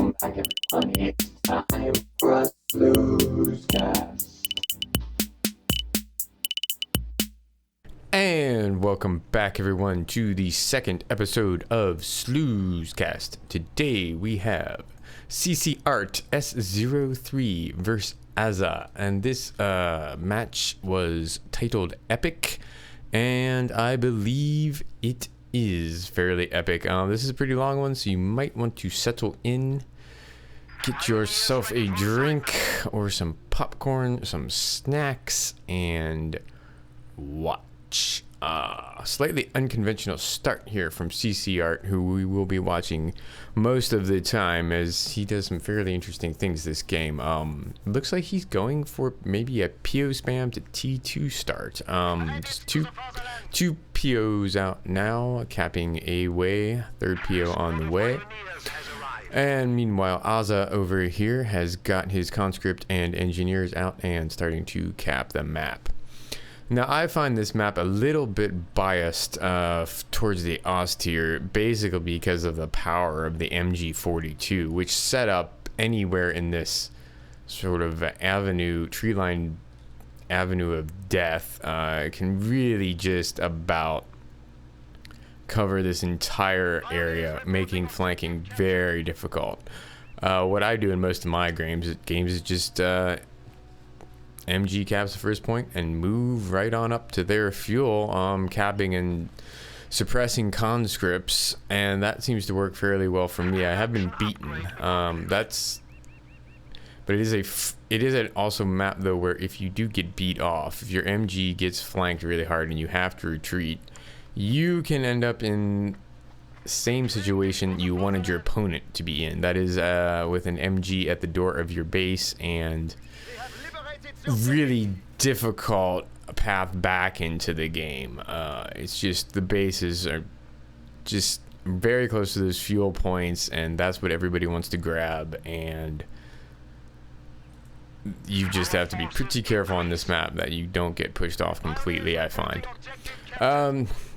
Welcome back, everybody. It's time for a Sluzcast. And welcome back, everyone, to the second episode of Sluzcast. Today we have CcartS03 versus Azza, and this match was titled Epic, and I believe it is fairly epic. This is a pretty long one, so you might want to settle in, get yourself a drink or some popcorn, some snacks, and watch. Slightly unconventional start here from CCArt, who we will be watching most of the time as he does some fairly interesting things this game. Looks like he's going for maybe a PO spam to T2 start. Just two POs out now, capping a way, third PO on the way. And meanwhile, Azza over here has got his conscript and engineers out and starting to cap the map. Now, I find this map a little bit biased towards the Oz tier, basically because of the power of the MG42, which set up anywhere in this sort of tree-lined avenue of death, can really just about cover this entire area, making flanking very difficult. What I do in most of my games is just MG caps the first point and move right on up to their fuel, capping and suppressing conscripts, and that seems to work fairly well for me. I have been beaten. But it is an also map though where if you do get beat off, if your MG gets flanked really hard and you have to retreat, you can end up in the same situation you wanted your opponent to be in. That is with an MG at the door of your base and really difficult path back into the game. It's just the bases are just very close to those fuel points, and that's what everybody wants to grab, and you just have to be pretty careful on this map that you don't get pushed off completely, I find.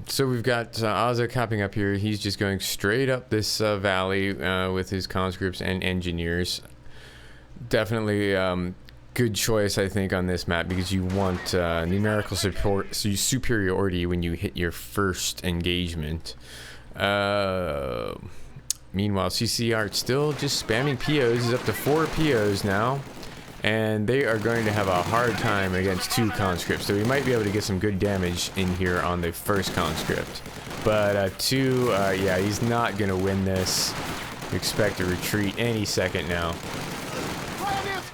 So we've got Azza capping up here. He's just going straight up this valley with his conscripts and engineers. Definitely good choice, I think, on this map because you want numerical superiority when you hit your first engagement. Meanwhile, CCArt still just spamming POs. He's up to 4 POs now, and they are going to have a hard time against 2 conscripts, so we might be able to get some good damage in here on the first conscript. But 2, yeah, he's not going to win this. Expect a retreat any second now.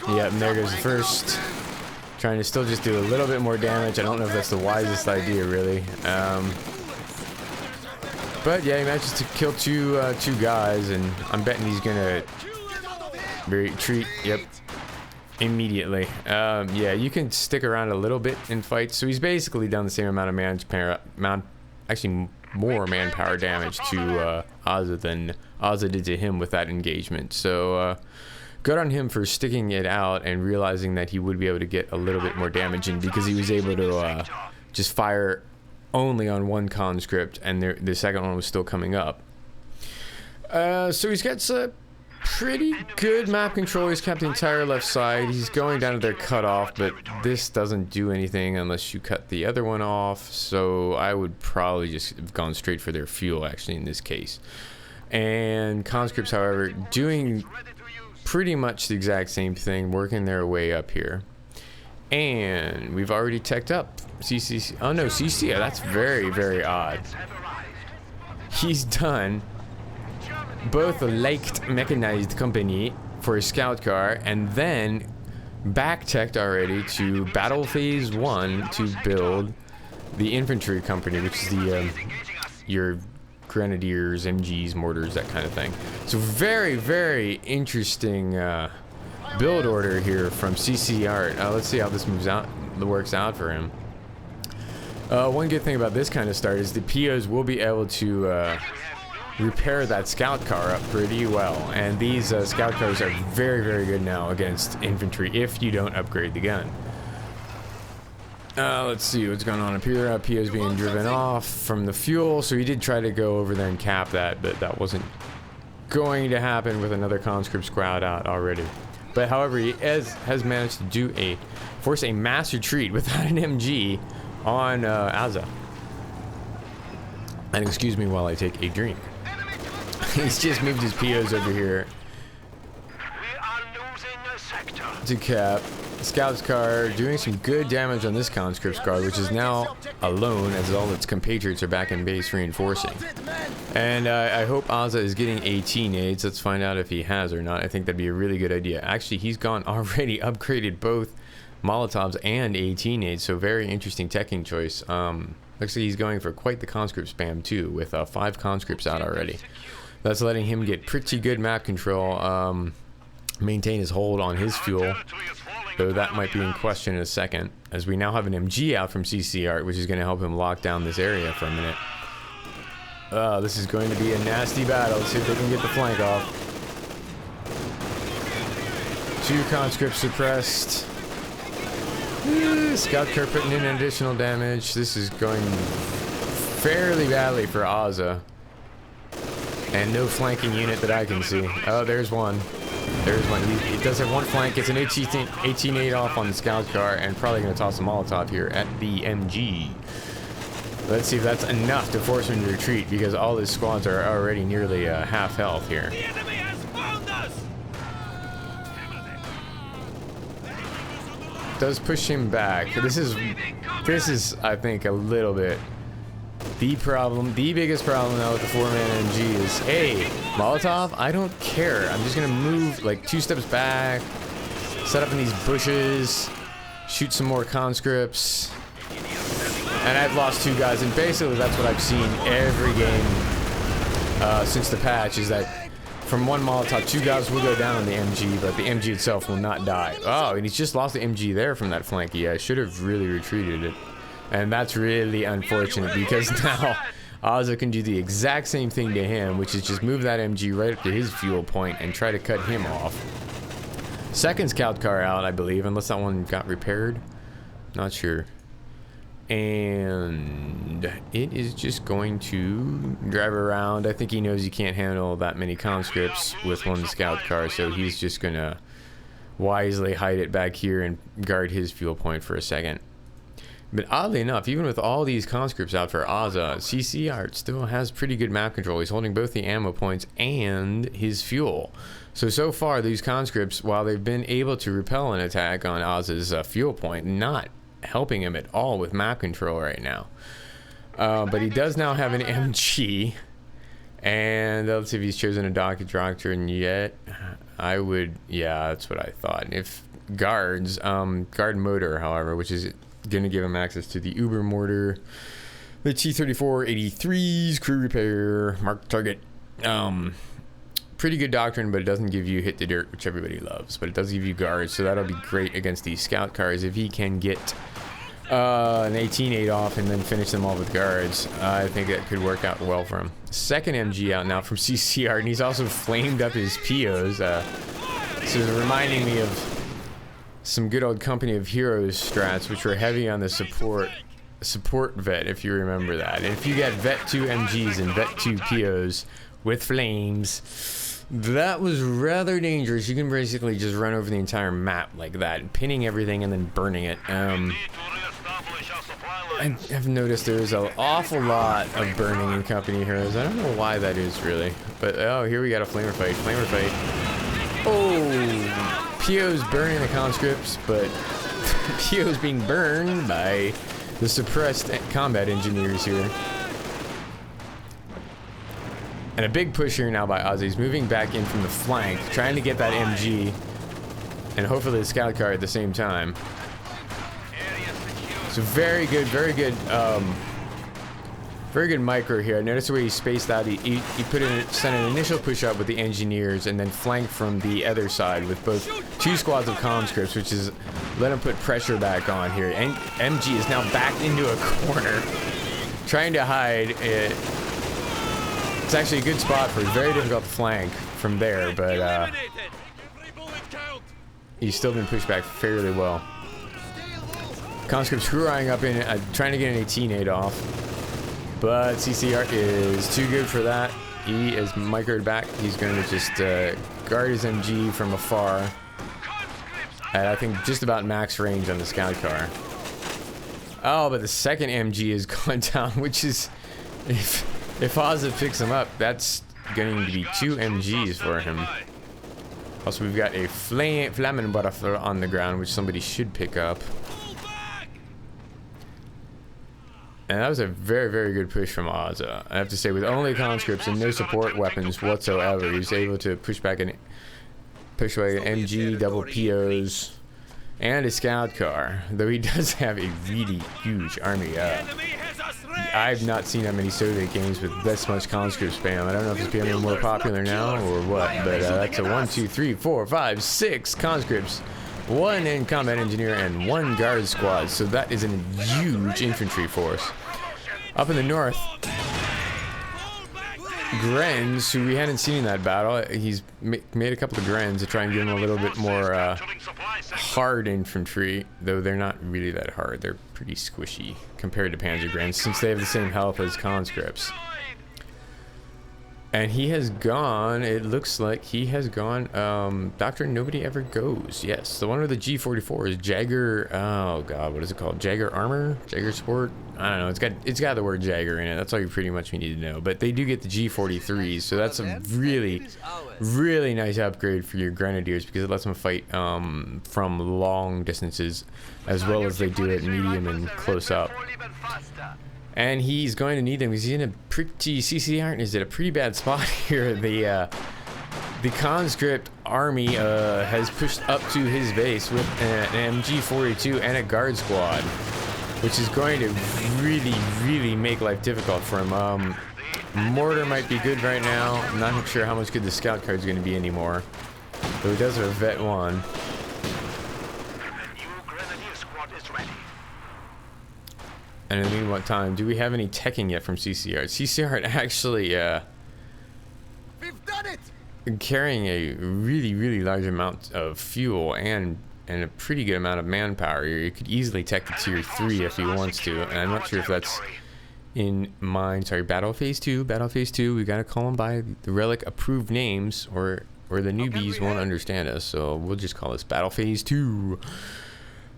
Yep, and there goes the first. Trying to still just do a little bit more damage. I don't know if that's the wisest idea, really. But yeah, he manages to kill two guys, and I'm betting he's gonna retreat. Yep, immediately. Yeah, you can stick around a little bit in fights. So he's basically done the same amount of actually more manpower damage to Azza than Azza did to him with that engagement. So. Good on him for sticking it out and realizing that he would be able to get a little bit more damage in because he was able to just fire only on one conscript, and the second one was still coming up. So he's got a pretty good map control. He's kept the entire left side. He's going down to their cutoff, but this doesn't do anything unless you cut the other one off. So I would probably just have gone straight for their fuel, actually, in this case. And conscripts, however, doing pretty much the exact same thing, working their way up here. And we've already teched up CC. Oh no, CC, that's very, very odd. He's done both a light mechanized company for a scout car and then back teched already to battle phase 1 to build the infantry company, which is the your grenadiers, MGs, mortars, that kind of thing. So very, very interesting build order here from CCArt. Let's see how this works out for him. One good thing about this kind of start is the POs will be able to repair that scout car up pretty well, and these scout cars are very, very good now against infantry if you don't upgrade the gun. Let's see what's going on up here. PO's being driven off from the fuel, so he did try to go over there and cap that, but that wasn't going to happen with another conscript squad out already. But however, he has managed to force a mass retreat without an MG on Azza. And excuse me while I take a drink. He's just moved his POs over here to cap. Scout's car doing some good damage on this conscript squad, which is now alone as all its compatriots are back in base reinforcing. And I hope Azza is getting AT nades. Let's find out if he has or not. I think that'd be a really good idea. Actually, he's already upgraded both Molotovs and AT nades, so very interesting teching choice. Looks like he's going for quite the conscript spam too, with 5 conscripts out already. That's letting him get pretty good map control, maintain his hold on his fuel, though that might be in question in a second, as we now have an MG out from CcartS, which is going to help him lock down this area for a minute. This is going to be a nasty battle. Let's see if they can get the flank off. 2 conscripts suppressed. Scout car putting in additional damage. This is going fairly badly for Azza. And no flanking unit that I can see. Oh, there's one. There's one. He does have one flank. Gets an 18-8 off on the scout car, and probably going to toss a Molotov here at the MG. Let's see if that's enough to force him to retreat, because all his squads are already nearly half health here. The enemy has found us! Does push him back. This is I think a little bit the problem. The biggest problem now with the 4-man MG is, hey, Molotov, I don't care. I'm just gonna move like 2 steps back, set up in these bushes, shoot some more conscripts, and I've lost 2 guys. And basically that's what I've seen every game since the patch, is that from one Molotov, 2 guys will go down on the MG, but the MG itself will not die. Oh, and he's just lost the MG there from that flank. Yeah, I should have really retreated it. And that's really unfortunate, because now Azza can do the exact same thing to him, which is just move that MG right up to his fuel point and try to cut him off. Second scout car out, I believe, unless that one got repaired. Not sure. And it is just going to drive around. I think he knows he can't handle that many conscripts with one scout car, so he's just gonna wisely hide it back here and guard his fuel point for a second. But oddly enough, even with all these conscripts out for Azza, CcartS still has pretty good map control. He's holding both the ammo points and his fuel. So far, these conscripts, while they've been able to repel an attack on Azza's fuel point, not helping him at all with map control right now. But he does now have an MG. And let's see if he's chosen a doctrine yet. I would, yeah, that's what I thought. If guards, guard motor, however, which is going to give him access to the Uber mortar, the T-34-83's crew repair, mark target. Pretty good doctrine, but it doesn't give you hit the dirt, which everybody loves. But it does give you guards, so that'll be great against these scout cars if he can get an 18-8 off and then finish them all with guards. I think that could work out well for him. Second MG out now from CcartS, and he's also flamed up his POs. This is reminding me of some good old Company of Heroes strats, which were heavy on the support vet, if you remember that. And if you got vet 2 MGs and vet 2 POs with flames, that was rather dangerous. You can basically just run over the entire map like that, pinning everything and then burning it. I've noticed there's an awful lot of burning in Company of Heroes. I don't know why that is really, but oh, here we got a flamer fight. Oh, PO's burning the conscripts, but PO's being burned by the suppressed combat engineers here. And a big push here now by Azza. He's moving back in from the flank, trying to get that MG, and hopefully the scout car at the same time. So very good micro here. Notice the way he spaced out. He sent an initial push up with the engineers, and then flanked from the other side with both 2 squads of conscripts, which is let him put pressure back on here. And MG is now backed into a corner, trying to hide it. It's actually a good spot for a very difficult flank from there, but he's still been pushed back fairly well. Conscripts hurrying up in, trying to get an 18-8 off, but CcartS is too good for that. He is microed back. He's going to just guard his MG from afar. At, I think, just about max range on the scout car. Oh, but the second MG has gone down, which is... If Azza picks him up, that's going to be 2 MGs for him. Also, we've got a flaming butterfly on the ground, which somebody should pick up. And that was a very, very good push from Azza. I have to say, with only conscripts and no support weapons whatsoever, he was able to push back an MG, double POs, and a scout car. Though he does have a really huge army. I've not seen that many Soviet games with this much conscript spam. I don't know if it's becoming more popular now or what, but that's a 1, 2, 3, 4, 5, 6 conscripts. 1 in combat engineer and 1 guard squad, so that is a huge infantry force. Up in the north, Grens, who we hadn't seen in that battle, he's made a couple of Grens to try and give him a little bit more hard infantry, though they're not really that hard. They're pretty squishy compared to Panzer Grens, since they have the same health as conscripts. And he has gone, it looks like he has gone, Doctrine Nobody Ever Goes. Yes, the one with the G44 is Jagger, oh god, what is it called? Jagger Armor? Jagger Sport? I don't know, it's got the word Jagger in it. That's all you pretty much need to know. But they do get the G43s, so that's a really, really nice upgrade for your Grenadiers, because it lets them fight from long distances, as well as they do it medium and close up. And he's going to need them because he's in a pretty... CCR is at a pretty bad spot here. The conscript army has pushed up to his base with an MG42 and a guard squad, which is going to really, really make life difficult for him. Mortar might be good right now. I'm not sure how much good the scout card is going to be anymore. But he does have a Vet 1. And in the meantime, do we have any teching yet from CCR? CCR actually We've done it. carrying a really, really large amount of fuel and a pretty good amount of manpower. You could easily tech the tier 3 if he wants to, and I'm not sure if that's in mind. Sorry, Battle Phase 2. Battle Phase 2. We gotta call them by the relic approved names, or the newbies won't understand us. So we'll just call this Battle Phase 2.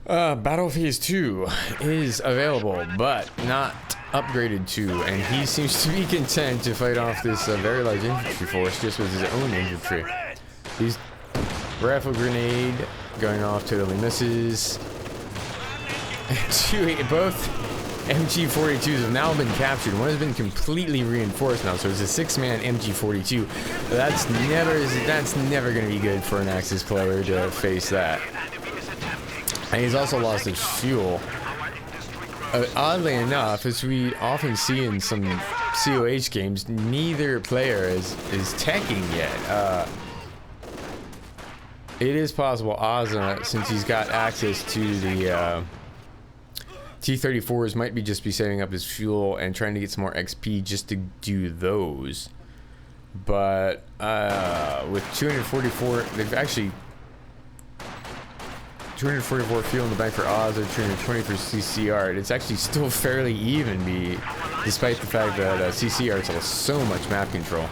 Battle Phase 2 is available, but not upgraded to, and he seems to be content to fight off this very large infantry force just with his own infantry. He's rifle grenade going off, totally misses. Both MG42s have now been captured. One has been completely reinforced now, so it's a 6-man MG42. That's never going to be good for an Axis player to face that. And he's also lost his fuel. Oddly enough, as we often see in some COH games, neither player is teching yet. It is possible Azza, since he's got access to the T-34s, might just be setting up his fuel and trying to get some more XP just to do those. But with 244, they've actually 244 fuel in the bank for Azza, 220 for CCR. It's actually still fairly even, despite the fact that CCR has so much map control.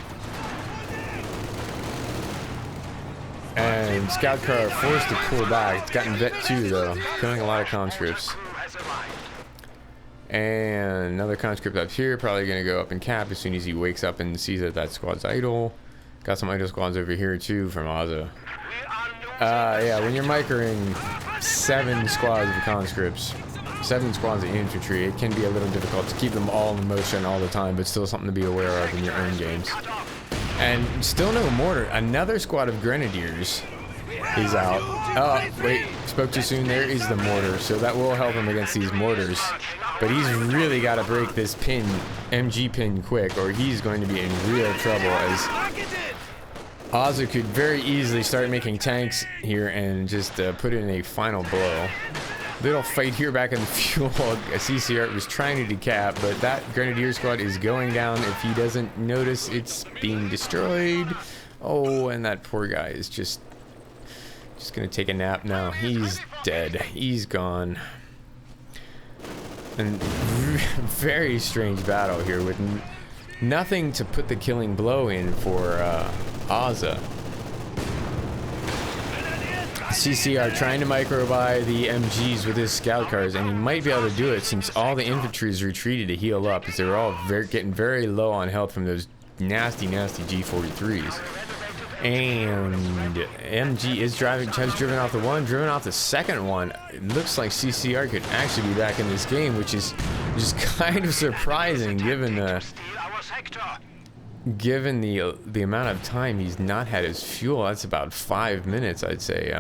And Scout Car forced to pull back. It's gotten Vet 2 though, killing a lot of conscripts. And another conscript up here, probably going to go up and cap as soon as he wakes up and sees that squad's idle. Got some idle squads over here too from Azza. Yeah, when you're microing 7 squads of conscripts, 7 squads of infantry, it can be a little difficult to keep them all in motion all the time, but still something to be aware of in your own games. And still no mortar. Another squad of grenadiers is out. Oh, wait, spoke too soon. There is the mortar, so that will help him against these mortars. But he's really got to break this pin, MG pin, quick, or he's going to be in real trouble, as Azza could very easily start making tanks here and just put in a final blow. Little fight here back in the fuel. CCR was trying to decap, but that grenadier squad is going down if he doesn't notice it's being destroyed. Oh, and that poor guy is just gonna take a nap now. He's dead. He's gone. And very strange battle here with nothing to put the killing blow in for Azza. CCR trying to micro by the MGs with his scout cars, and he might be able to do it since all the infantry is retreated to heal up, as they were all getting very low on health from those nasty G43s. And MG is has driven off the one, driven off the second one. It looks like CCR could actually be back in this game, which is just kind of surprising given the amount of time he's not had his fuel. That's about 5 minutes, I'd say.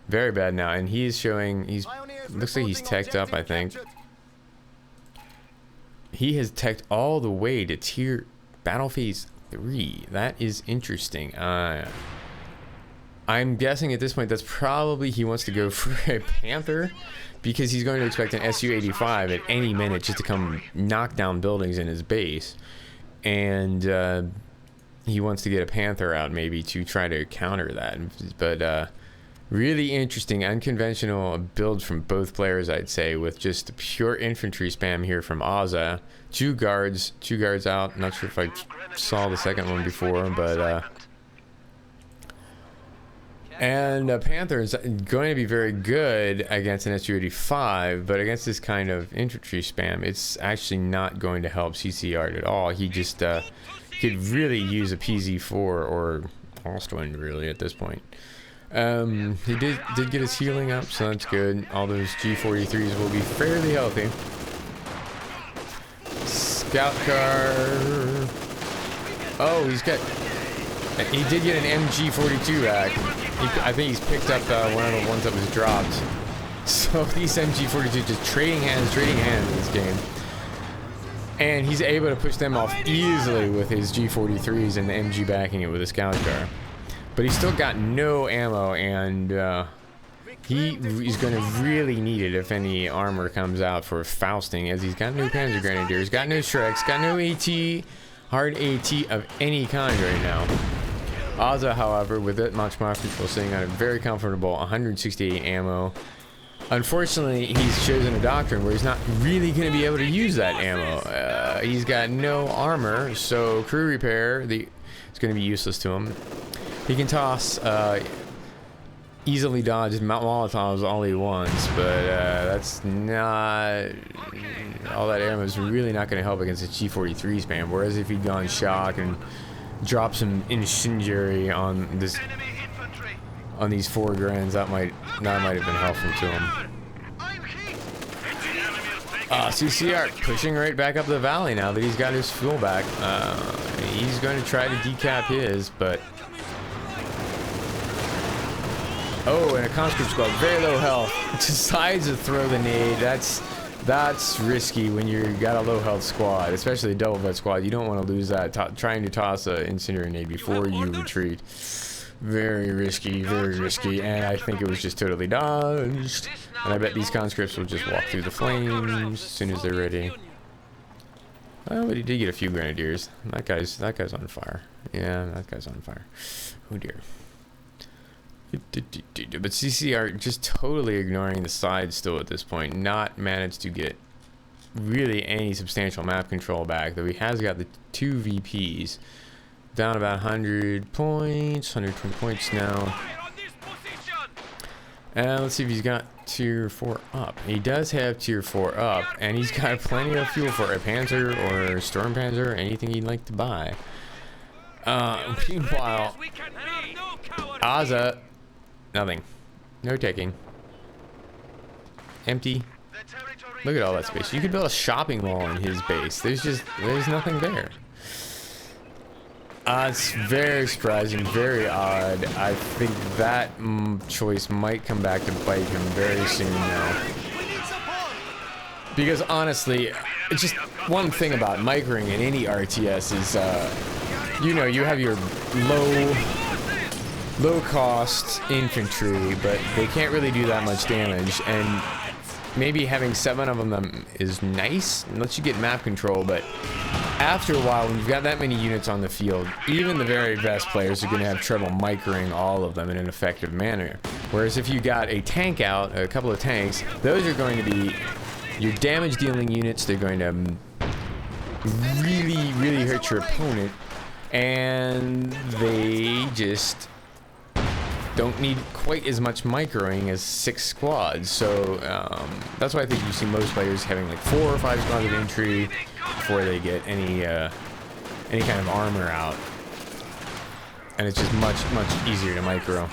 Very bad now, and he's showing, looks like he's teched up, I think. He has teched all the way to tier battle phase 3. That is interesting. I'm guessing at this point that's probably he wants to go for a Panther, because he's going to expect an Su-85 at any minute just to come knock down buildings in his base. And he wants to get a Panther out maybe to try to counter that. But really interesting, unconventional builds from both players, I'd say, with just pure infantry spam here from Azza. Two guards out. Not sure if I saw the second one before, but and Panther is going to be very good against an Su-85, but against this kind of infantry spam, it's actually not going to help CCR at all. He just could really use a PZ4 or Ostwind really at this point. He did get his healing up, so that's good. All those G43s will be fairly healthy. Scout car. Oh, he did get an MG42 back. I think he's picked up one of the ones that was dropped. So these MG42 just trading hands in this game. And he's able to push them off easily with his G43s and the MG backing it with a scout car. But he's still got no ammo, and he's going to really need it if any armor comes out for Fausting, as he's got no Panzer Grenadiers, got no Shreks, got no AT, hard AT of any kind right now. Azza, however, with that much mod control, sitting on a very comfortable 168 ammo. Unfortunately, he's chosen a doctrine where he's not really going to be able to use that ammo. He's got no armor, so crew repair is going to be useless to him. He can toss easily dodged Molotovs all he wants, but that's not... all that ammo is really not going to help against a G43 spam, whereas if he'd gone shock and drop some incendiary on these 4 grands, that might have been helpful to him. CCR pushing right back up the valley now that he's got his fuel back. He's going to try to decap his, but oh, and a conscript squad, very low health, decides to throw the nade. That's risky when you got a low health squad, especially a double vet squad. You don't want to lose that trying to toss an incendiary nade before you retreat. Very risky, and I think it was just totally dodged. And I bet these conscripts will just walk through the flames as soon as they're ready. Oh, but he did get a few grenadiers. That guy's on fire. Yeah, that guy's on fire. Oh dear. But CCR just totally ignoring the side still at this point. Not managed to get really any substantial map control back, though he has got the 2 VPs. Down about 100 points, 120 points now. And let's see if he's got tier 4 up. He does have tier 4 up, and he's got plenty of fuel for a Panzer or Storm Panzer, anything he'd like to buy. Meanwhile, Azza, nothing. No taking. Empty. Look at all that space. You could build a shopping mall in his base. There's nothing there. It's very surprising, very odd. I think that choice might come back to bite him very soon now. Because honestly, it's just one thing about microing in any RTS is, you know, you have your low cost infantry, but they can't really do that much damage, and maybe having 7 of them is nice and lets you get map control, but after a while, when you've got that many units on the field, even the very best players are going to have trouble microing all of them in an effective manner. Whereas if you got a tank out, a couple of tanks, those are going to be your damage dealing units. They're going to really, really hurt your opponent, and they just don't need quite as much microing as 6 squads. So that's why I think you see most players having like 4 or 5 squads of infantry before they get any kind of armor out, and it's just much easier to micro.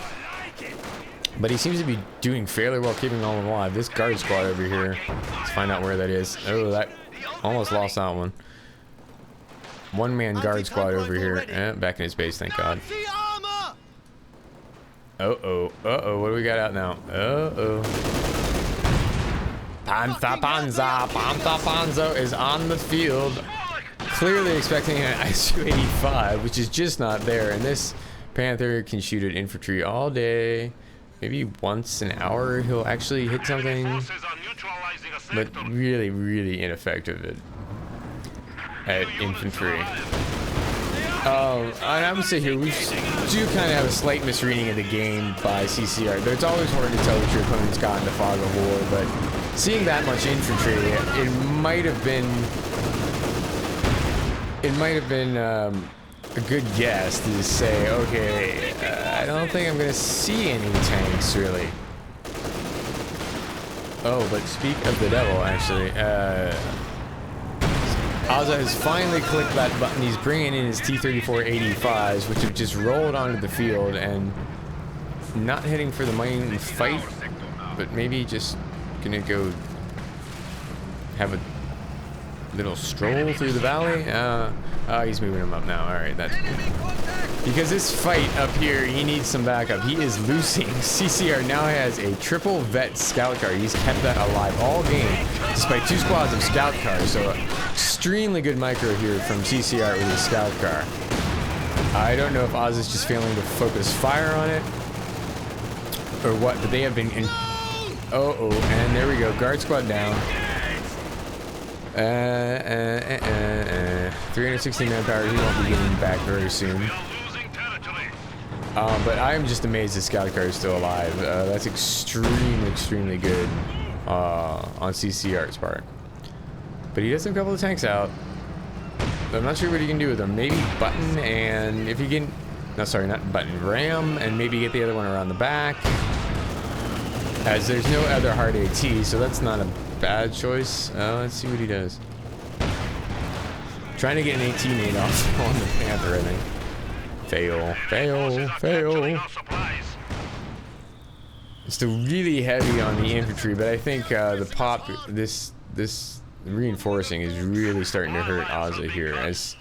But he seems to be doing fairly well keeping them all alive. This guard squad over here, let's find out where that is. Oh, that almost lost that one. One-man guard squad over here. Back in his base, thank God. Uh-oh. What do we got out now? Uh-oh. Panza is on the field. Clearly expecting an ISU-85, which is just not there. And this Panther can shoot at infantry all day. Maybe once an hour he'll actually hit something. But really, really ineffective at infantry. And I would say here, we do kind of have a slight misreading of the game by CCR. But it's always hard to tell what your opponent's got in the fog of war. But seeing that much infantry, it might have been a good guess to say, okay, I don't think I'm gonna see any tanks really. Oh, but speak of the devil, actually, Azza has finally clicked that button. He's bringing in his T-34-85s, which have just rolled onto the field and not heading for the main fight, but maybe just gonna go have a little stroll through the valley. He's moving him up now. All right, that's cool. Because this fight up here, he needs some backup. He is losing. CCR now has a triple vet scout car. He's kept that alive all game, despite 2 squads of scout cars. So extremely good micro here from CCR with his scout car. I don't know if Oz is just failing to focus fire on it or what, but they have been in. And there we go. Guard squad down. 360 manpower. He won't be getting back very soon. But I am just amazed the scout car is still alive. That's extremely good on CCR's part. But he does have a couple of tanks out. I'm not sure what he can do with them. Maybe button, and if he can, no, sorry, not button, ram, and maybe get the other one around the back. As there's no other hard AT, so that's not a bad choice. Let's see what he does. Trying to get an 18-8 off on the Panther, I think. Fail. Still really heavy on the infantry, but I think the pop, this reinforcing is really starting to hurt Azza here, as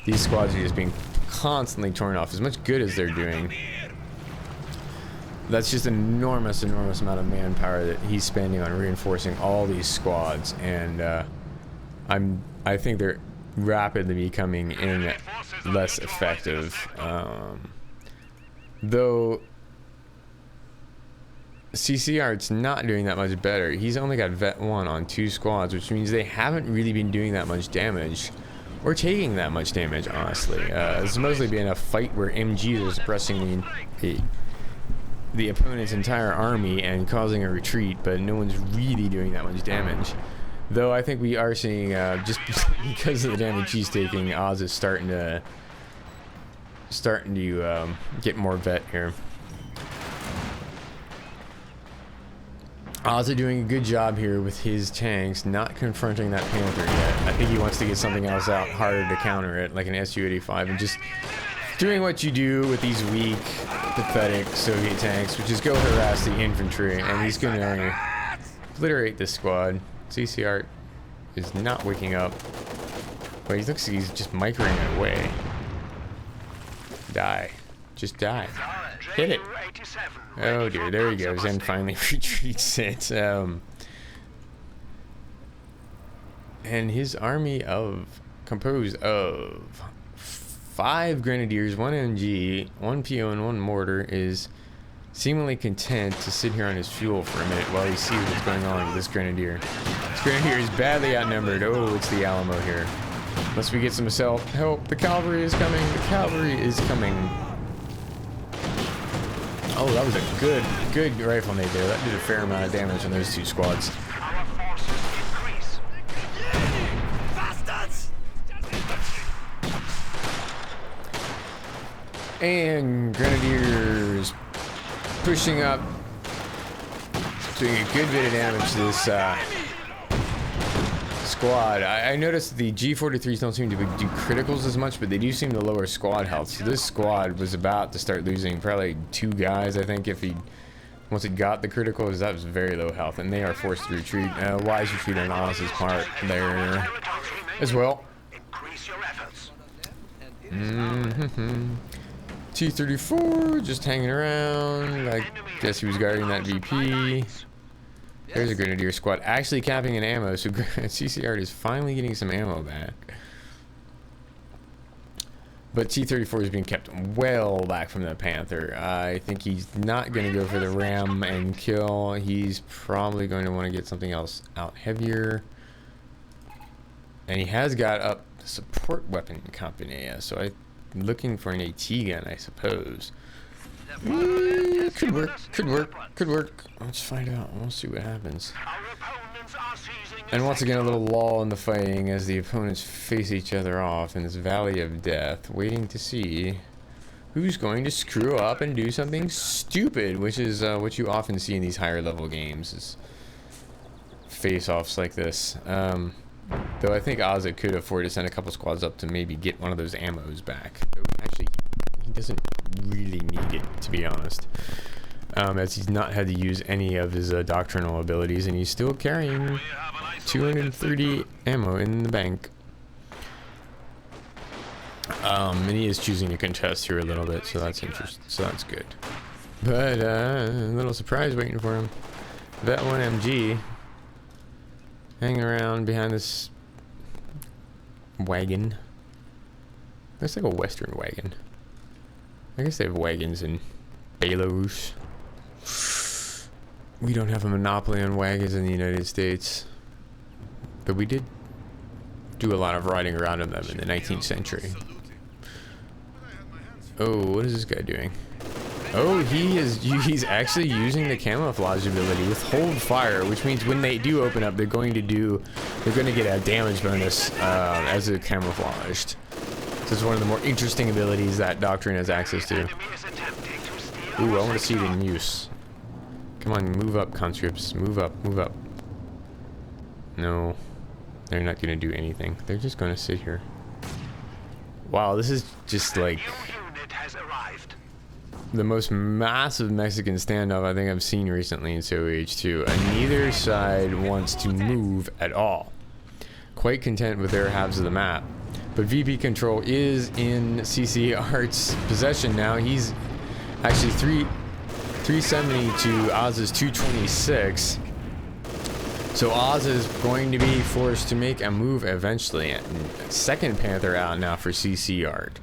these squads are just being constantly torn off. As much good as they're doing, that's just an enormous amount of manpower that he's spending on reinforcing all these squads, and I think they're rapidly becoming less effective. Though CCR's not doing that much better. He's only got Vet 1 on 2 squads, which means they haven't really been doing that much damage or taking that much damage, honestly. It's mostly been a fight where MGs are suppressing the opponent's entire army and causing a retreat, but no one's really doing that much damage. Though I think we are seeing, just because of the damage he's taking, Oz is starting to get more vet here. Azza doing a good job here with his tanks, not confronting that Panther yet. I think he wants to get something else out harder to counter it, like an Su-85, and just doing what you do with these weak, pathetic Soviet tanks, which is go harass the infantry, and he's going to obliterate this squad. CCR is not waking up, but he looks like he's just microing it away. Die. Just die. Hit it. Oh dear, there he goes, and finally retreats it. And his army composed of 5 grenadiers, 1 MG, 1 PO, and 1 mortar is seemingly content to sit here on his fuel for a minute while he sees what's going on with this grenadier. This grenadier is badly outnumbered. Oh, it's the Alamo here. Unless we get some help. The cavalry is coming. The cavalry is coming. Oh, that was a good rifle nade there. That did a fair amount of damage on those 2 squads. And Grenadiers pushing up, doing a good bit of damage to this squad. I noticed the G43s don't seem to do criticals as much, but they do seem to lower squad health. So this squad was about to start losing probably 2 guys, I think, once it got the criticals. That was very low health, and they are forced to retreat. Wise retreat on Oz's part there as well. T-34 just hanging around. I guess he was guarding that VP. There's a Grenadier squad actually capping in ammo, so CCR is finally getting some ammo back. But T-34 is being kept well back from the Panther. I think he's not going to go for the ram and kill. He's probably going to want to get something else out heavier. And he has got up the support weapon company, so I'm looking for an AT gun, I suppose. Could work, could work, could work. Let's find out. We'll see what happens. And once again, a little lull in the fighting as the opponents face each other off in this valley of death, waiting to see who's going to screw up and do something stupid, which is what you often see in these higher level games, is face-offs like this. Though I think Azza could afford to send a couple squads up to maybe get one of those ammos back. Actually, he doesn't really need it, to be honest, as he's not had to use any of his doctrinal abilities, and he's still carrying 230 ammo in the bank. And he is choosing to contest here a little bit, so that's interesting. So that's good. But a little surprise waiting for him. That 1 MG hanging around behind this wagon. Looks like a Western wagon. I guess they have wagons in Belarus. We don't have a monopoly on wagons in the United States, but we did do a lot of riding around in them in the 19th century. Oh, what is this guy doing? Oh, he's actually using the camouflage ability with hold fire, which means when they do open up, they're going to get a damage bonus as they're camouflaged. So it's one of the more interesting abilities that Doctrine has access to. Ooh, I want to see it in use. Come on, move up, conscripts. Move up, move up. No, they're not going to do anything. They're just going to sit here. Wow, this is just like the most massive Mexican standoff I think I've seen recently in COH2, and neither side wants to move at all. Quite content with their halves of the map. But VP control is in CcartS' possession now. He's actually 370 to Azza's 226. So Azza is going to be forced to make a move eventually. Second Panther out now for CcartS.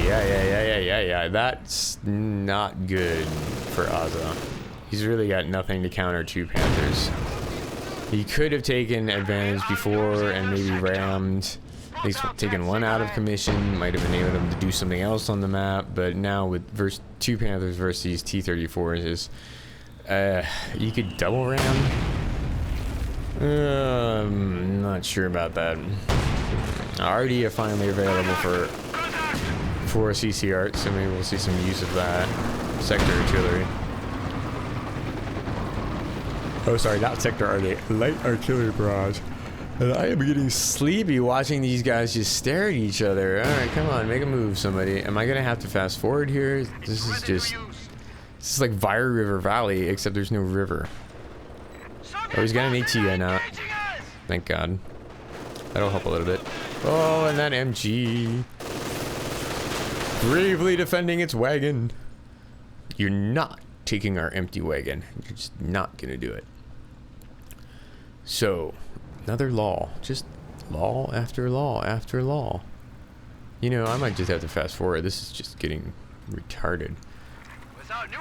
Yeah. That's not good for Azza. He's really got nothing to counter 2 Panthers. He could have taken advantage before and maybe rammed, at least taken 1 out of commission, might have enabled him to do something else on the map, but now with 2 Panthers versus these T-34s, you could double ram? I'm not sure about that. Already finally available for CcartS, so maybe we'll see some use of that. Sector artillery. Oh, sorry, not sector artillery. Light artillery barrage. And I am getting sleepy watching these guys just stare at each other. Alright, come on, make a move, somebody. Am I gonna have to fast forward here? This is like Vire River Valley, except there's no river. Oh, he's got an AT gun now. Thank God. That'll help a little bit. Oh, and that MG. Bravely defending its wagon. You're not taking our empty wagon. You're just not gonna do it. So, another law. Just law after law after law. You know, I might just have to fast forward. This is just getting retarded.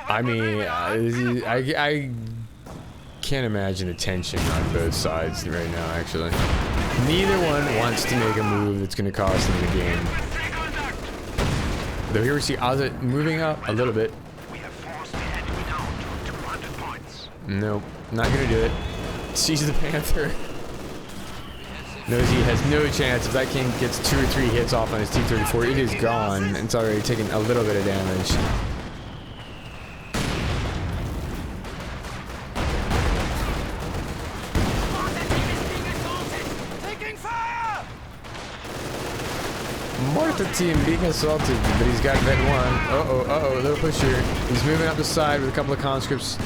I mean, I can't imagine the tension on both sides right now, actually. Neither one wants to make a move that's going to cost them the game. Though here we see Azza moving up a little bit. Nope, not going to do it. Seize the Panther. Knows he has no chance. If that king gets 2 or 3 hits off on his T-34, it is gone. And it's already taken a little bit of damage. Mortar team being assaulted, but he's got vet 1. Uh-oh, little push here. He's moving up the side with a couple of conscripts.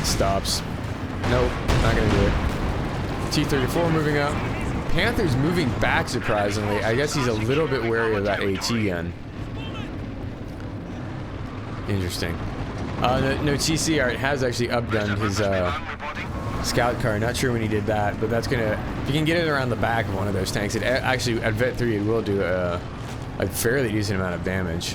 Stops. Nope, not gonna do it. T-34 moving up. Panther's moving back, surprisingly. I guess he's a little bit wary of that AT gun. Interesting. No, CcartS has actually upgunned his scout car. Not sure when he did that, but that's gonna... If you can get it around the back of one of those tanks, it actually, at Vet 3, it will do a fairly decent amount of damage.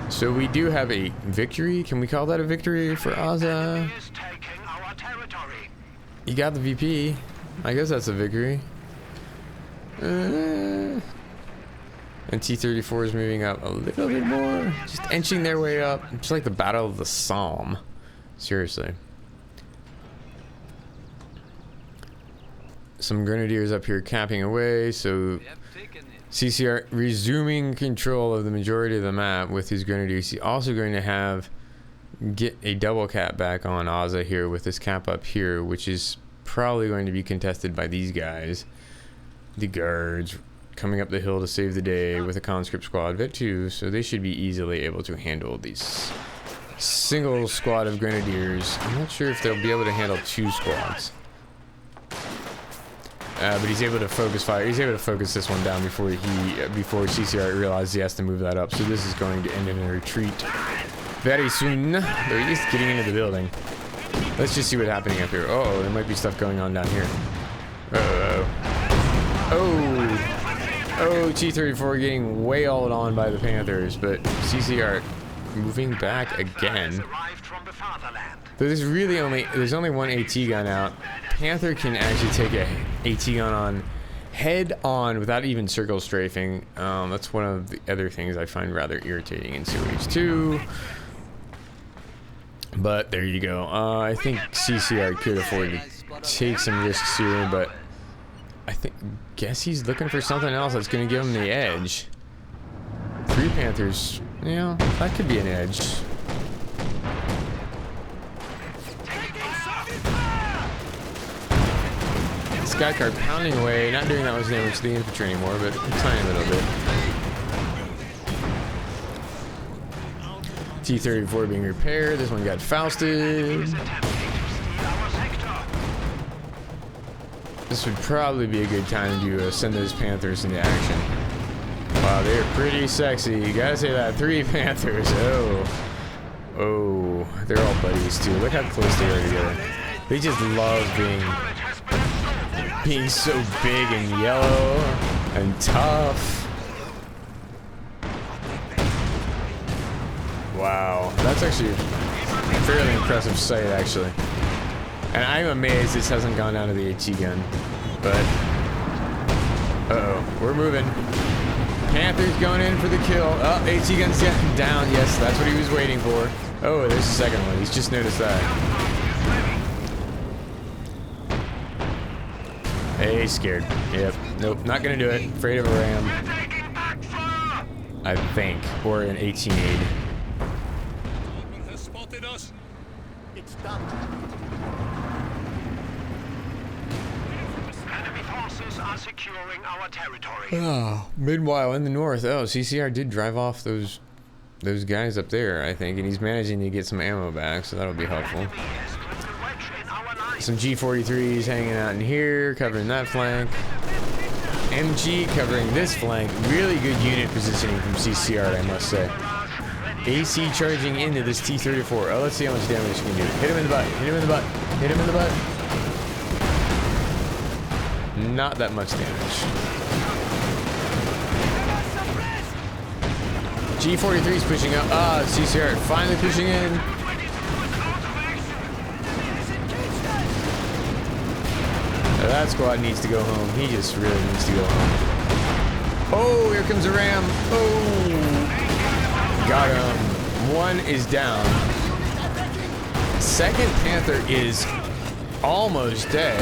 So we do have a victory. Can we call that a victory for Azza? You got the VP. I guess that's a victory. And T-34 is moving up a little bit more. Just inching their way up. Just like the Battle of the Somme. Seriously. Some grenadiers up here capping away, so CcartS resuming control of the majority of the map with his grenadiers. He's also going to get a double cap back on Azza here with this cap up here, which is probably going to be contested by these guys. The guards coming up the hill to save the day with a conscript squad, Vet 2, so they should be easily able to handle these single squad of grenadiers. I'm not sure if they'll be able to handle 2 squads. But he's able to focus fire. He's able to focus this one down before CcartS realizes he has to move that up. So this is going to end in a retreat very soon. They're at least getting into the building. Let's just see what's happening up here. Uh-oh, there might be stuff going on down here. Oh, T-34 getting way all on by the Panthers, but CcartS moving back again. So there's only one AT gun out. Panther can actually take a AT gun on head on without even circle strafing. That's one of the other things I find rather irritating in COH2. But there you go. I think CcartS could afford to take some risks here, but guess he's looking for something else that's going to give him the edge. 3 Panthers, yeah, that could be an edge. Sky card pounding away, not doing that much damage to the infantry anymore, but a tiny little bit. T-34 being repaired. This one got Fausted. This would probably be a good time to send those Panthers into action. Wow, they're pretty sexy. You gotta say that. 3 Panthers. Oh, they're all buddies too. Look how close they are together. They just love being so big and yellow and tough. Wow, that's actually a fairly impressive sight, actually. And I'm amazed this hasn't gone down to the AT gun. But, uh-oh, we're moving. Panthers going in for the kill. Oh, AT gun's down. Yes, that's what he was waiting for. Oh, there's the second one. He's just noticed that. Hey, he's scared. Yep. Nope, not gonna do it. Afraid of a ram. I think. Or an 18-aid. It's done. Enemy forces are securing our territory. Oh, meanwhile, in the north, CcartS did drive off those guys up there, I think, and he's managing to get some ammo back, so that'll be helpful. Some G43s hanging out in here, covering that flank. MG covering this flank. Really good unit positioning from CcartS, I must say. AC charging into this T-34. Oh, let's see how much damage you can do. Hit him in the butt. Hit him in the butt. Hit him in the butt. Not that much damage. G43 is pushing up. CcartS finally pushing in. That squad needs to go home. He just really needs to go home. Oh, here comes a ram. Oh. Got him. One is down. Second Panther is almost dead.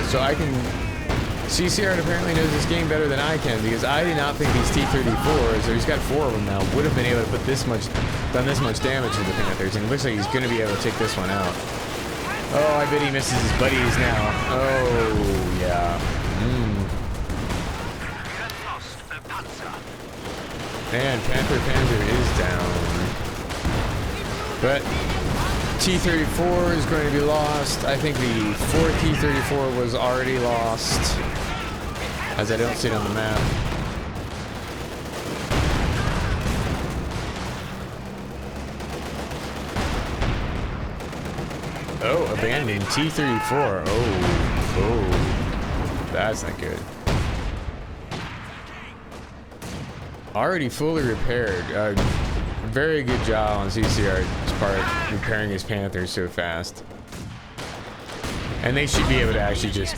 So I can... CCR apparently knows this game better than I can, because I did not think these T-34s, so he's got 4 of them now, would have been able to put done this much damage to the Panthers, and it looks like he's going to be able to take this one out. Oh, I bet he misses his buddies now. Oh, yeah. Man, Panther is down. But T-34 is going to be lost. I think the 4th T-34 was already lost, as I don't see it on the map. Oh, abandoned T-34. Oh, that's not good. Already fully repaired. Very good job on CCR's part, repairing his Panthers so fast. And they should be able to actually just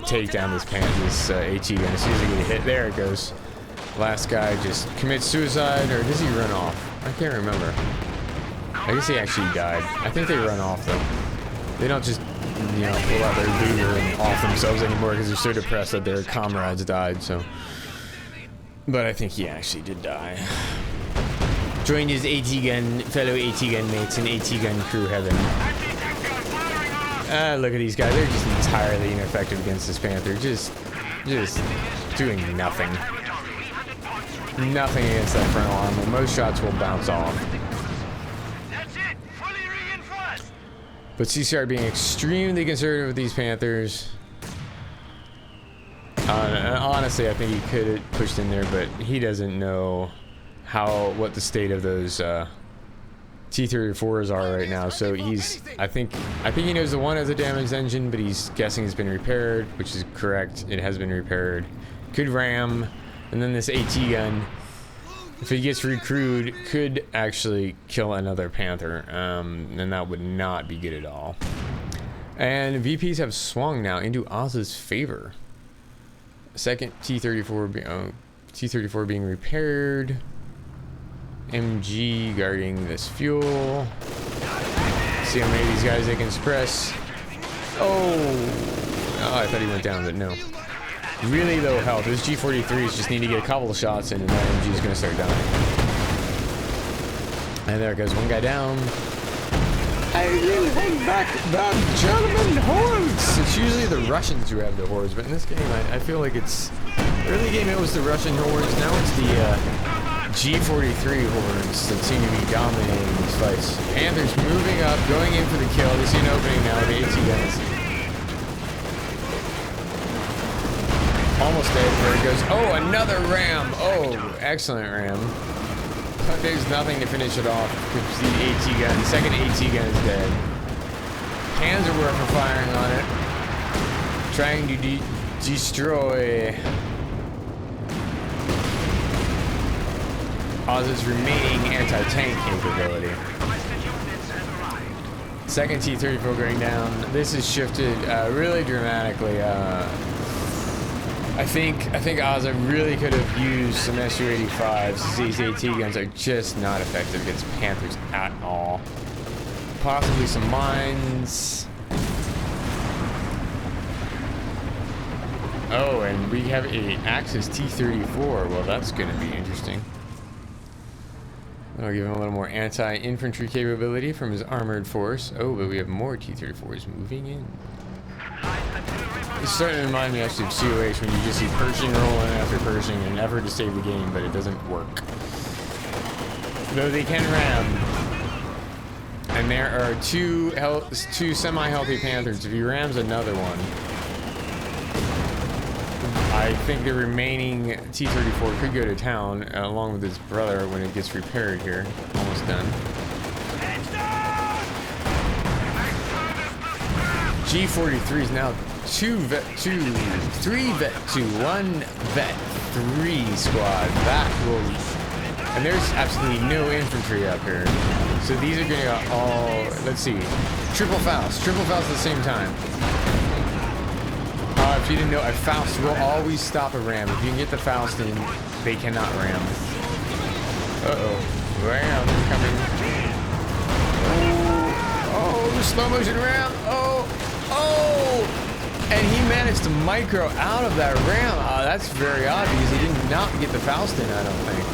take down this AT gun as soon as they get a hit. There it goes. Last guy just commits suicide, or does he run off? I can't remember. I guess he actually died. I think they run off though. They don't just, you know, pull out their Luger and off themselves anymore because they're so depressed that their comrades died, so. But I think he actually did die. Joined his fellow AT gun mates in AT gun crew heaven. Look at these guys. They're just entirely ineffective against this Panther. Just doing nothing. Nothing against that frontal armor. Most shots will bounce off. But CCR being extremely conservative with these Panthers. Honestly, I think he could have pushed in there, but he doesn't know what the state of those T-34s are right now. So I think he knows the one has a damaged engine, but he's guessing it's been repaired, which is correct. It has been repaired. Could ram, and then this AT gun, if he gets recrewed, could actually kill another Panther, and that would not be good at all. And VPs have swung now into Azza's favor. Second T-34 being repaired. MG guarding this fuel. See how many of these guys they can suppress. Oh, I thought he went down, but no. Really low health. Those G43s just need to get a couple of shots in, and that MG is going to start dying. And there goes one guy down. I really hold back the German hordes. It's usually the Russians who have the hordes, but in this game, I feel like it's early game. It was the Russian hordes. Now it's the G43 hordes that seem to be dominating these fights. Panthers moving up, going in for the kill. They see an opening now with the AT guns. Almost dead. There it goes. Oh, another ram. Oh, excellent ram. But there's nothing to finish it off. The AT gun. The second AT gun is dead. Hands are working firing on it. Trying to destroy Azza's remaining anti-tank capability. Second T-34 going down. This has shifted really dramatically. I think Azza really could have used some Su-85s. These AT guns are just not effective against Panthers at all. Possibly some mines. Oh, and we have a Axis T-34. Well, that's going to be interesting. I'll give him a little more anti-infantry capability from his armored force. Oh, but we have more T-34s moving in. It's starting to remind me actually of COH when you just see Pershing rolling after Pershing in an effort to save the game, but it doesn't work. Though they can ram. And there are two semi-healthy Panthers. If he rams another one, I think the remaining T-34 could go to town along with his brother when it gets repaired here. Almost done. G43 is now 2 vet 2, 3 vet 2, 1 vet 3 squad. That will, and there's absolutely no infantry up here. So these are going to all, let's see, triple Faust at the same time. If you didn't know, a Faust will always stop a ram. If you can get the Faust in, they cannot ram. Uh-oh. Ram coming. Oh, slow motion round. Oh, oh, and he managed to micro out of that round. That's very odd because he did not get the Faust in, I don't think.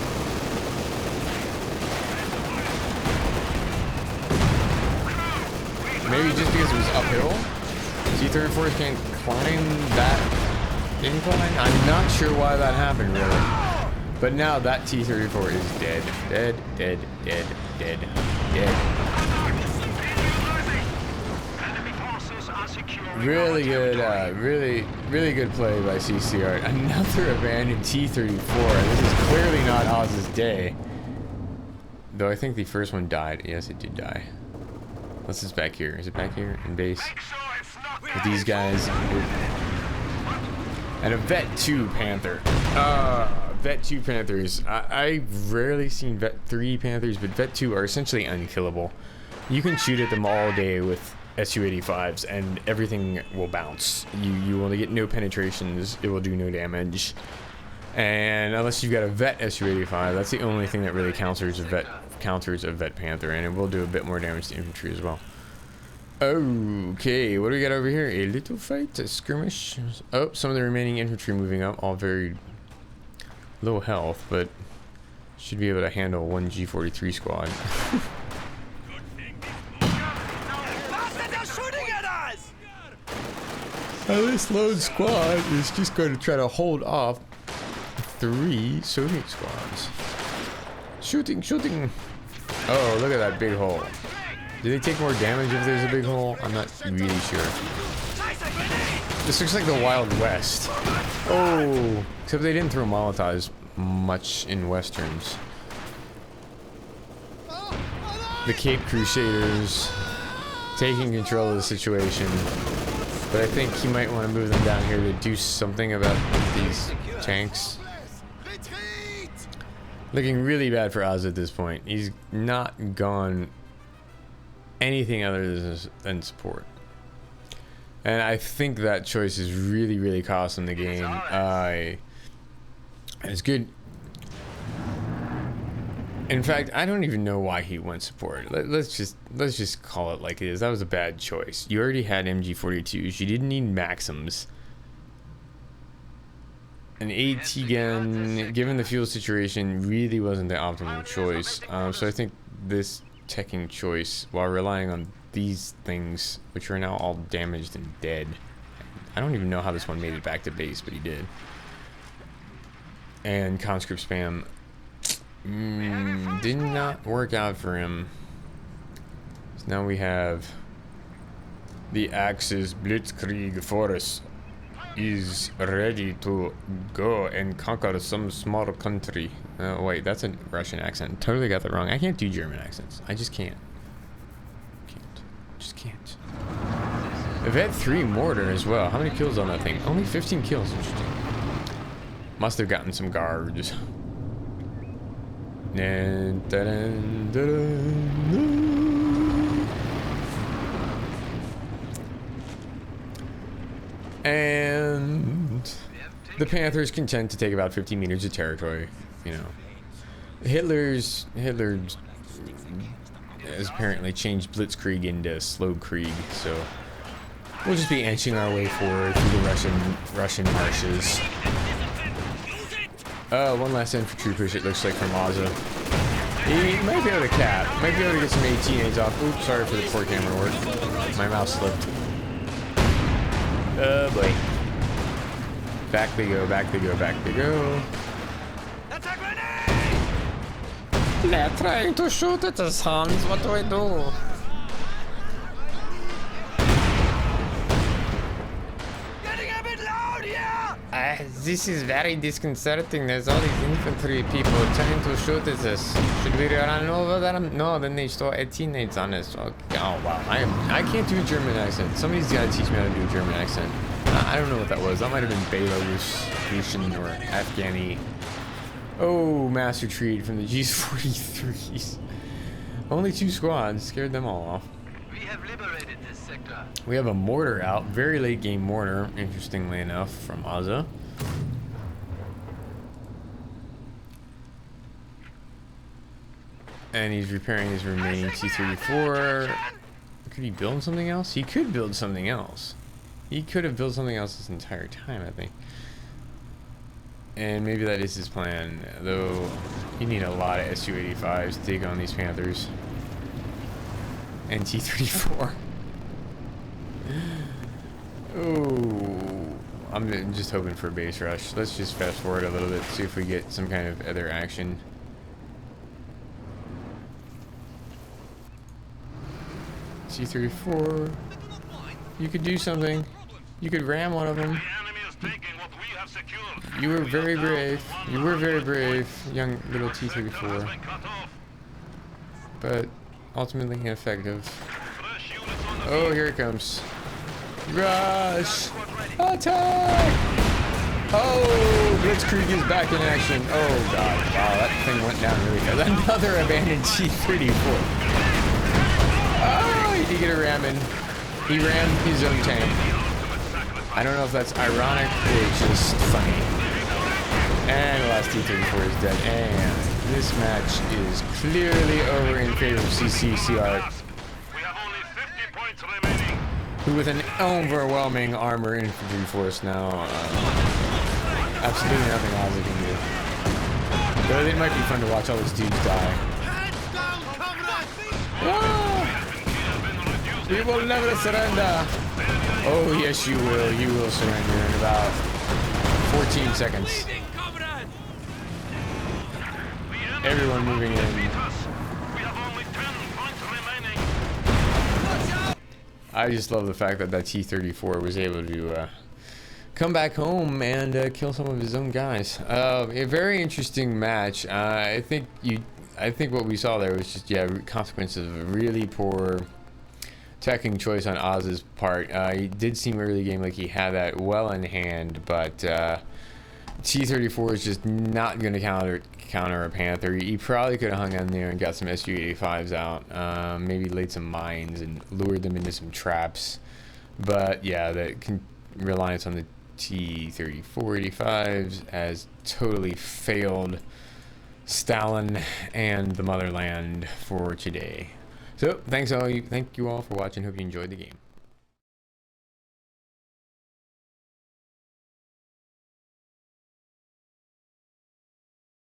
Maybe just because it was uphill. T-34s can't climb that incline. I'm not sure why that happened, really. But now that T-34 is dead. Dead, dead, dead, dead, dead. Really good, really good play by CCR. Another abandoned T-34. This is clearly not Azza's day. Though I think the first one died. Yes, it did die. What's this back here? Is it back here in base? With these guys. And a Vet 2 Panther. Vet 2 Panthers. I've rarely seen Vet 3 Panthers, but Vet 2 are essentially unkillable. You can shoot at them all day with Su-85s and everything will bounce. You will get no penetrations. It will do no damage. And unless you've got a Vet Su-85, that's the only thing that really counters a Vet Panther, and it will do a bit more damage to infantry as well. Okay, what do we got over here? A little fight, a skirmish. Oh, some of the remaining infantry moving up, all very low health, but should be able to handle one G43 squad. This lone squad is just going to try to hold off 3 Soviet squads. Shooting, shooting. Oh, look at that big hole. Do they take more damage if there's a big hole? I'm not really sure. This looks like the Wild West. Oh, except they didn't throw Molotovs much in Westerns. The Cape Crusaders taking control of the situation. But I think he might want to move them down here to do something about these tanks. Looking really bad for Azza at this point. He's not gone anything other than support. And I think that choice is really, really costing the game. It's good. In fact, I don't even know why he went support. Let's just call it like it is. That was a bad choice. You already had MG42s. You didn't need Maxims. An AT gun, given the fuel situation, really wasn't the optimal choice. So I think this teching choice, while relying on these things, which are now all damaged and dead. I don't even know how this one made it back to base, but he did. And conscript spam did not work out for him. So now we have the Axis Blitzkrieg force is ready to go and conquer some small country. Oh wait, that's a Russian accent. Totally got that wrong. I can't do German accents. I just can't. Just can't. A Vet 3 mortar as well. How many kills on that thing? Only 15 kills. Interesting. Must have gotten some guards. And the Panthers contend to take about 50 meters of territory. You know, Hitler has apparently changed Blitzkrieg into slow Krieg, so we'll just be inching our way forward through the Russian marshes. One last infantry push, it looks like, from Azza. He might be able to cap. Might be able to get some 18As off. Oops, sorry for the poor camera work. My mouse slipped. Oh boy. Back they go, back they go, back they go. They're trying to shoot at us, Hans. What do I do? Getting a bit loud here! This is very disconcerting. There's all these infantry people trying to shoot at us. Should we run over them? No, then they throw 18 on us. Okay. Oh wow, I can't do a German accent. Somebody's got to teach me how to do a German accent. I don't know what that was. That might have been Belarus, Russian, or Afghani. Oh, mass retreat from the Gs-43s. Only 2 squads, scared them all off. We have liberated this sector. We have a mortar out, very late game mortar, interestingly enough, from Azza. And he's repairing his remaining T-34. Could he build something else? He could build something else. He could have built something else this entire time, I think. And maybe that is his plan, though you need a lot of Su-85s to take on these Panthers. And T-34. Oh, I'm just hoping for a base rush. Let's just fast forward a little bit, see if we get some kind of other action. T-34, you could do something. You could ram one of them. You were very brave. You were very brave, young little T-34. But ultimately ineffective. Oh, here it comes. Rush! Attack! Oh, Blitzkrieg is back in action. Oh god, wow, that thing went down really fast. Another abandoned T-34. Oh, he did get a ramming. He rammed his own tank. I don't know if that's ironic or just funny. And the last T-34 is dead. And this match is clearly over in favor of CCCR. Who with an overwhelming armor infantry force now. Absolutely nothing Azza can do. Though it might be fun to watch all those dudes die. Ah! We will never surrender. Oh yes you will. You will surrender in about 14 seconds. Everyone moving in. I just love the fact that that T-34 was able to come back home and kill some of his own guys. A very interesting match. I think what we saw there was just consequences of a really poor attacking choice on Azza's part. He did seem early game like he had that well in hand, but T-34 is just not going to counter a Panther. He probably could have hung in there and got some Su-85s out, maybe laid some mines and lured them into some traps. But yeah, the reliance on the T-34-85s has totally failed Stalin and the motherland for today. So thank you all for watching. Hope you enjoyed the game.